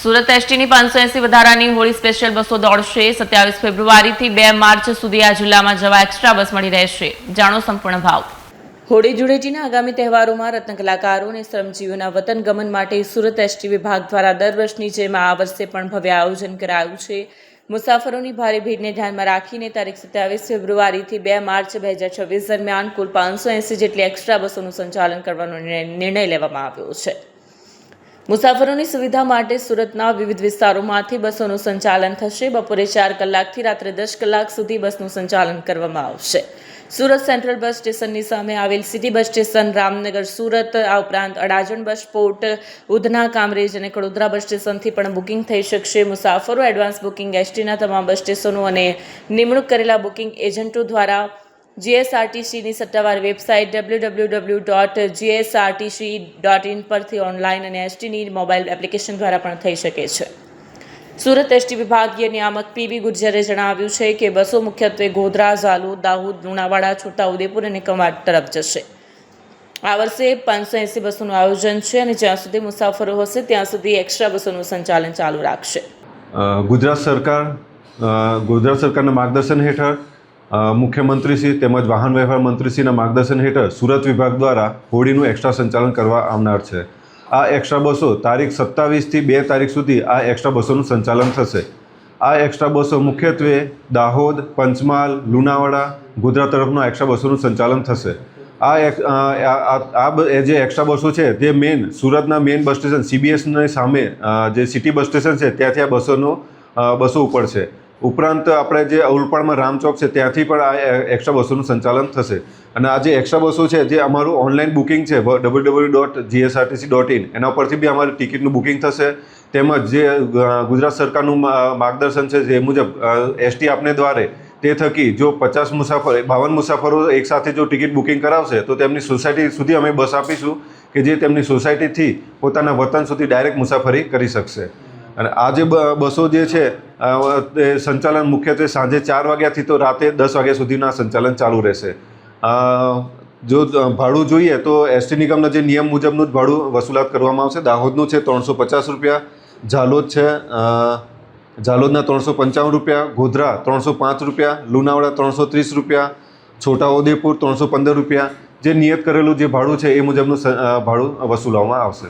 સુરત એસટીની 580 વધારાની હોળી સ્પેશિયલ બસો દોડશે। 27 ફેબ્રુઆરીથી 2 માર્ચ સુધી આ જિલ્લામાં જવા એક્સ્ટ્રા બસ મળી રહેશે। જાણો સંપૂર્ણ ભાવ। હોળી ધૂળેટીના આગામી તહેવારોમાં રત્ન કલાકારો અને શ્રમજીવીઓના વતન ગમન માટે સુરત એસટી વિભાગ દ્વારા દર વર્ષની જેમ આ વર્ષે પણ ભવ્ય આયોજન કરાયું છે। મુસાફરોની ભારે ભીડને ધ્યાનમાં રાખીને તારીખ 27 ફેબ્રુઆરીથી 2 માર્ચ 2026 દરમિયાન કુલ 580 જેટલી એક્સ્ટ્રા બસોનું સંચાલન કરવાનો નિર્ણય લેવામાં આવ્યો છે। મુસાફરોની સુવિધા માટે સુરતના વિવિધ વિસ્તારોમાંથી બસોનું સંચાલન થશે। બપોરે 4 કલાકથી રાત્રે 10 કલાક સુધી બસનું સંચાલન કરવામાં આવશે। સુરત સેન્ટ્રલ બસ સ્ટેશનની સામે આવેલ city bus station, Ramnagar Surat, આ ઉપરાંત અડાજણ બસ પોર્ટ, ઉધના, કામરેજ અને કડોદરા બસ સ્ટેશનથી પણ બુકિંગ થઈ શકશે। મુસાફરો એડવાન્સ બુકિંગ એસટીના તમામ બસ સ્ટેશનો અને નિમણૂક કરેલા બુકિંગ એજન્ટો દ્વારા જીએસઆરટીસીની સત્તાવાર વેબસાઇટ www.gsrtc.in પરથી ઓનલાઈન અને એસટીની મોબાઈલ એપ્લિકેશન દ્વારા પણ થઈ શકે છે। સુરત એસટી વિભાગીય નિયામક પીબી ગુર્જરે જણાવ્યું છે કે બસો મુખ્યત્વે ગોધરા, ઝાલોદ, દાહોદ, લુણાવાડા, છોટાઉદેપુર અને કવાંટ તરફ જશે। આ વર્ષે 580 બસોનું આયોજન છે અને જ્યાં સુધી મુસાફરો હશે ત્યાં સુધી એક્સ્ટ્રા બસોનું સંચાલન ચાલુ રાખશે। ગુજરાત સરકારના માર્ગદર્શન હેઠળ મુખ્યમંત્રીશ્રી તેમજ વાહન વ્યવહાર મંત્રીશ્રીના માર્ગદર્શન હેઠળ સુરત વિભાગ દ્વારા હોળીનું એક્સ્ટ્રા સંચાલન કરવા આવનાર છે। આ એક્સ્ટ્રા બસો તારીખ 27થી 2 તારીખ સુધી આ એક્સ્ટ્રા બસોનું સંચાલન થશે। આ એક્સ્ટ્રા બસો મુખ્યત્વે દાહોદ, પંચમહાલ, લુણાવાડા, ગોધરા તરફનું એક્સ્ટ્રા બસોનું સંચાલન થશે। જે એક્સ્ટ્રા બસો છે તે સુરતના મેઇન બસ સ્ટેશન CBSની સામે જે સિટી બસ સ્ટેશન છે ત્યાંથી આ બસો ઉપડશે। ઉપરાંત આપણે જે ઉલપાડમાં રામચોક છે ત્યાંથી પણ આ એક્સ્ટ્રા બસોનું સંચાલન થશે। અને આ જે એક્સ્ટ્રા બસો છે જે અમારું ઓનલાઈન બુકિંગ છે www.gsrtc.in એના પરથી બી અમારી ટિકિટનું બુકિંગ થશે। તેમજ જે ગુજરાત સરકારનું માર્ગદર્શન છે જે મુજબ એસટી આપને દ્વારે તે થકી જો 52 મુસાફરો એકસાથે જો ટિકિટ બુકિંગ કરાવશે તો તેમની સોસાયટી સુધી અમે બસ આપીશું કે જે તેમની સોસાયટીથી પોતાના વતન સુધી ડાયરેક્ટ મુસાફરી કરી શકશે। અને આ જે બસો જે છે તે સંચાલન મુખ્યત્વે સાંજે 4 વાગ્યાથી તો રાતે 10 વાગ્યા સુધીના સંચાલન ચાલુ રહેશે। જો ભાડું જોઈએ તો એસટી નિગમના જે નિયમ મુજબનું જ ભાડું વસૂલાત કરવામાં આવશે। દાહોદનું છે 350 રૂપિયા, ઝાલોદના 355 રૂપિયા, ગોધરા 305 રૂપિયા, લુણાવાડા 330 રૂપિયા, છોટાઉદેપુર 315 રૂપિયા। જે નિયત કરેલું જે ભાડું છે એ મુજબનું ભાડું વસૂલવામાં આવશે।